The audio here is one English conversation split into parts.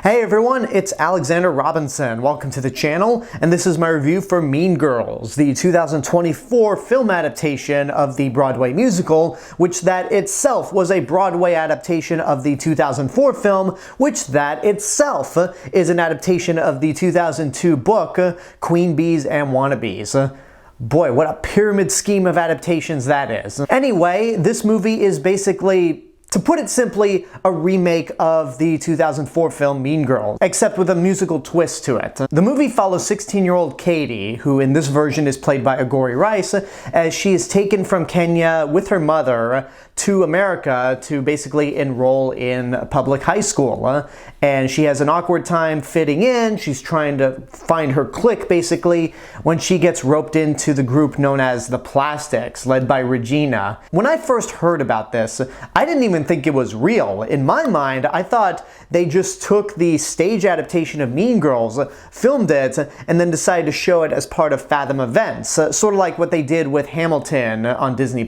Hey everyone, it's Alexander Robinson. Welcome to the channel, and this is my review for Mean Girls, the 2024 film adaptation of the Broadway musical, which that itself was a Broadway adaptation of the 2004 film, which that itself is an adaptation of the 2002 book, Queen Bees and Wannabes. Boy, what a pyramid scheme of adaptations that is. Anyway, this movie is basically, to put it simply, a remake of the 2004 film Mean Girls, except with a musical twist to it. The movie follows 16-year-old Katie, who in this version is played by Angourie Rice, as she is taken from Kenya with her mother to America to basically enroll in public high school. And she has an awkward time fitting in. She's trying to find her clique, basically, when she gets roped into the group known as the Plastics, led by Regina. When I first heard about this, I didn't even think it was real. In my mind, I thought they just took the stage adaptation of Mean Girls, filmed it, and then decided to show it as part of Fathom events, sort of like what they did with Hamilton on Disney+.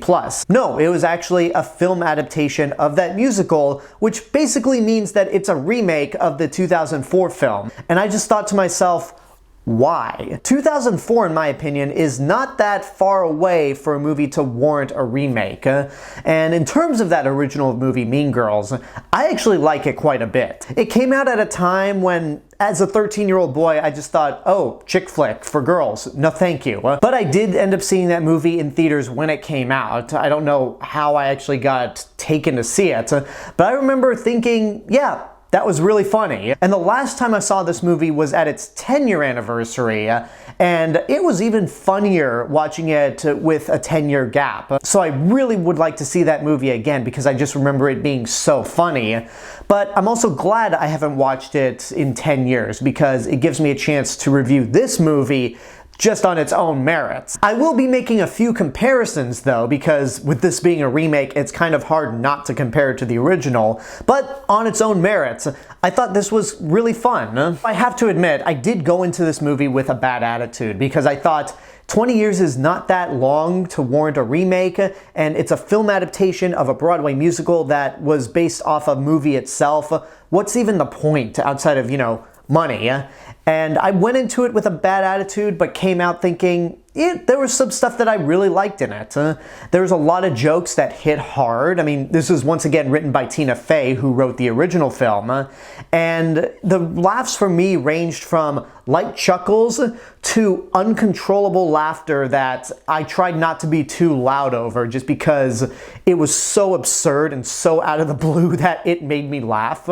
No, it was actually a film adaptation of that musical, which basically means that it's a remake of the 2004 film. And I just thought to myself, why? 2004, in my opinion, is not that far away for a movie to warrant a remake. And in terms of that original movie, Mean Girls, I actually like it quite a bit. It came out at a time when, as a 13-year-old boy, I just thought, oh, chick flick for girls, no thank you. But I did end up seeing that movie in theaters when it came out. I don't know how I actually got taken to see it, but I remember thinking, yeah, that was really funny. And the last time I saw this movie was at its 10-year anniversary, and it was even funnier watching it with a 10-year gap. So I really would like to see that movie again because I just remember it being so funny. But I'm also glad I haven't watched it in 10 years because it gives me a chance to review this movie just on its own merits. I will be making a few comparisons though, because with this being a remake, it's kind of hard not to compare it to the original, but on its own merits, I thought this was really fun. I have to admit, I did go into this movie with a bad attitude because I thought 20 years is not that long to warrant a remake, and it's a film adaptation of a Broadway musical that was based off a movie itself. What's even the point outside of, money? And I went into it with a bad attitude, but came out thinking, there was some stuff that I really liked in it. There was a lot of jokes that hit hard. I mean, this is once again written by Tina Fey, who wrote the original film. And the laughs for me ranged from light chuckles to uncontrollable laughter that I tried not to be too loud over just because it was so absurd and so out of the blue that it made me laugh.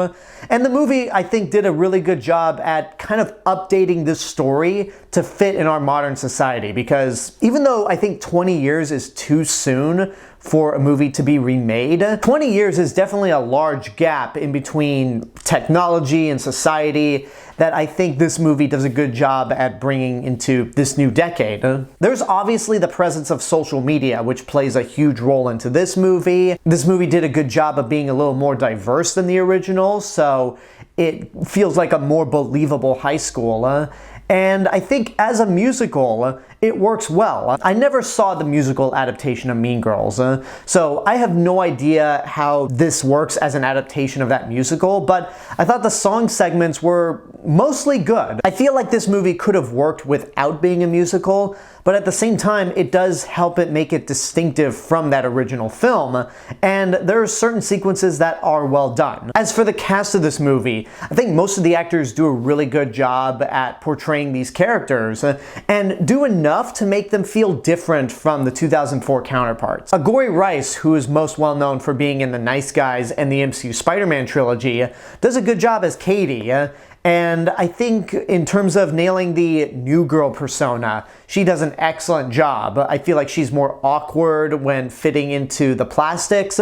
And the movie, I think, did a really good job at kind of updating this story to fit in our modern society, because even though I think 20 years is too soon for a movie to be remade, 20 years is definitely a large gap in between technology and society that I think this movie does a good job at bringing into this new decade. There's obviously the presence of social media, which plays a huge role into this movie. This movie did a good job of being a little more diverse than the original, so it feels like a more believable high school. And I think as a musical, it works well. I never saw the musical adaptation of Mean Girls, so I have no idea how this works as an adaptation of that musical, but I thought the song segments were mostly good. I feel like this movie could have worked without being a musical, but at the same time, it does help it make it distinctive from that original film, and there are certain sequences that are well done. As for the cast of this movie, I think most of the actors do a really good job at portraying these characters, and do enough to make them feel different from the 2004 counterparts. Angourie Rice, who is most well known for being in The Nice Guys and the MCU Spider-Man trilogy, does a good job as Katie. And I think in terms of nailing the new girl persona, she does an excellent job. I feel like she's more awkward when fitting into the Plastics,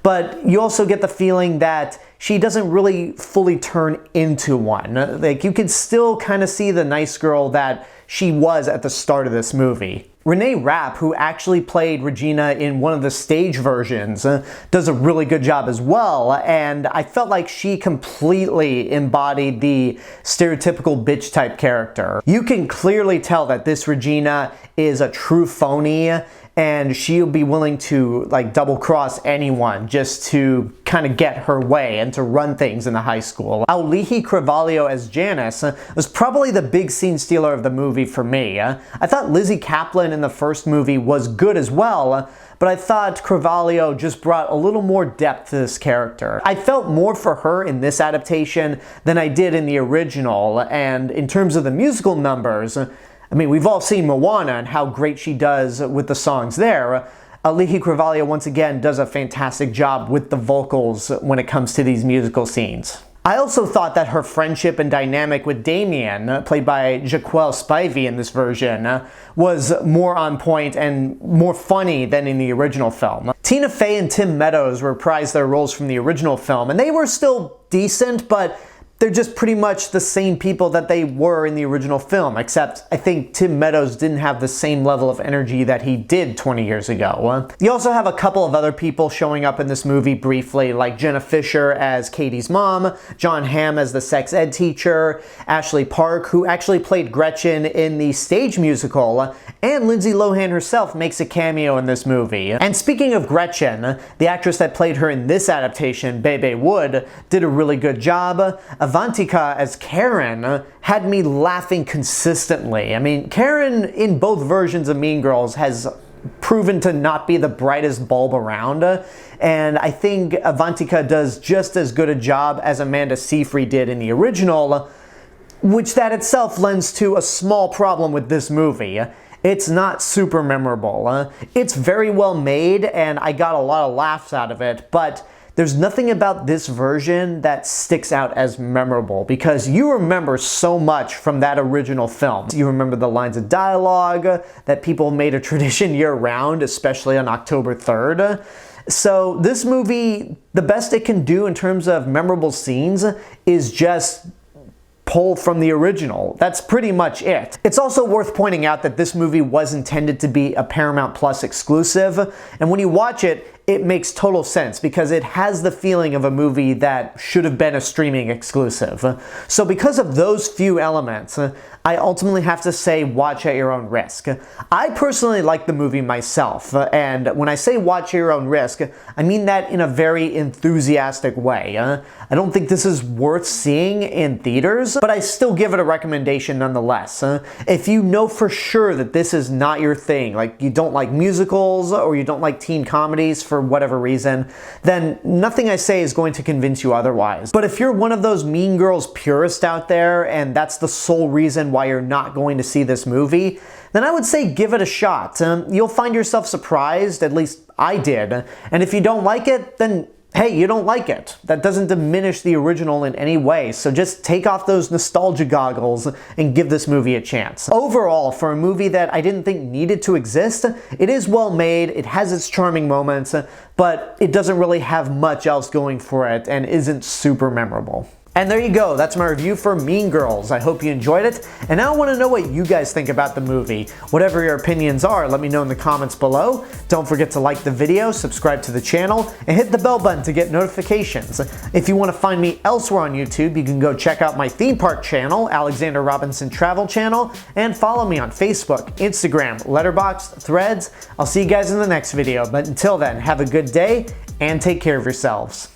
but you also get the feeling that she doesn't really fully turn into one. Like, you can still kind of see the nice girl that she was at the start of this movie. Reneé Rapp, who actually played Regina in one of the stage versions, does a really good job as well, and I felt like she completely embodied the stereotypical bitch type character. You can clearly tell that this Regina is a true phony, and she'll be willing to like double cross anyone just to kind of get her way and to run things in the high school. Auliʻi Cravalho as Janice was probably the big scene stealer of the movie for me. I thought Lizzie Kaplan in the first movie was good as well, but I thought Cravalho just brought a little more depth to this character. I felt more for her in this adaptation than I did in the original, and in terms of the musical numbers, I mean, we've all seen Moana and how great she does with the songs there. Auliʻi Cravalho once again does a fantastic job with the vocals when it comes to these musical scenes. I also thought that her friendship and dynamic with Damien, played by Jaquel Spivey in this version, was more on point and more funny than in the original film. Tina Fey and Tim Meadows reprised their roles from the original film, and they were still decent, but they're just pretty much the same people that they were in the original film, except I think Tim Meadows didn't have the same level of energy that he did 20 years ago. You also have a couple of other people showing up in this movie briefly, like Jenna Fischer as Katie's mom, John Hamm as the sex ed teacher, Ashley Park, who actually played Gretchen in the stage musical, and Lindsay Lohan herself makes a cameo in this movie. And speaking of Gretchen, the actress that played her in this adaptation, Bebe Wood, did a really good job. Avantika as Karen had me laughing consistently. I mean, Karen in both versions of Mean Girls has proven to not be the brightest bulb around, and I think Avantika does just as good a job as Amanda Seyfried did in the original, which that itself lends to a small problem with this movie. It's not super memorable. It's very well made, and I got a lot of laughs out of it, but there's nothing about this version that sticks out as memorable because you remember so much from that original film. You remember the lines of dialogue that people made a tradition year-round, especially on October 3rd. So this movie, the best it can do in terms of memorable scenes is just pull from the original. That's pretty much it. It's also worth pointing out that this movie was intended to be a Paramount Plus exclusive, and when you watch it, it makes total sense because it has the feeling of a movie that should have been a streaming exclusive. So because of those few elements, I ultimately have to say watch at your own risk. I personally like the movie myself, and when I say watch at your own risk, I mean that in a very enthusiastic way. I don't think this is worth seeing in theaters, but I still give it a recommendation nonetheless. If you know for sure that this is not your thing, like you don't like musicals or you don't like teen comedies for whatever reason, then nothing I say is going to convince you otherwise. But if you're one of those Mean Girls purists out there and that's the sole reason why you're not going to see this movie, then I would say give it a shot. You'll find yourself surprised, at least I did, and if you don't like it, then hey, you don't like it. That doesn't diminish the original in any way, so just take off those nostalgia goggles and give this movie a chance. Overall, for a movie that I didn't think needed to exist, it is well made, it has its charming moments, but it doesn't really have much else going for it and isn't super memorable. And there you go, that's my review for Mean Girls. I hope you enjoyed it, and now I want to know what you guys think about the movie. Whatever your opinions are, let me know in the comments below. Don't forget to like the video, subscribe to the channel, and hit the bell button to get notifications. If you want to find me elsewhere on YouTube, you can go check out my theme park channel, Alexander Robinson Travel Channel, and follow me on Facebook, Instagram, Letterboxd, Threads. I'll see you guys in the next video, but until then, have a good day, and take care of yourselves.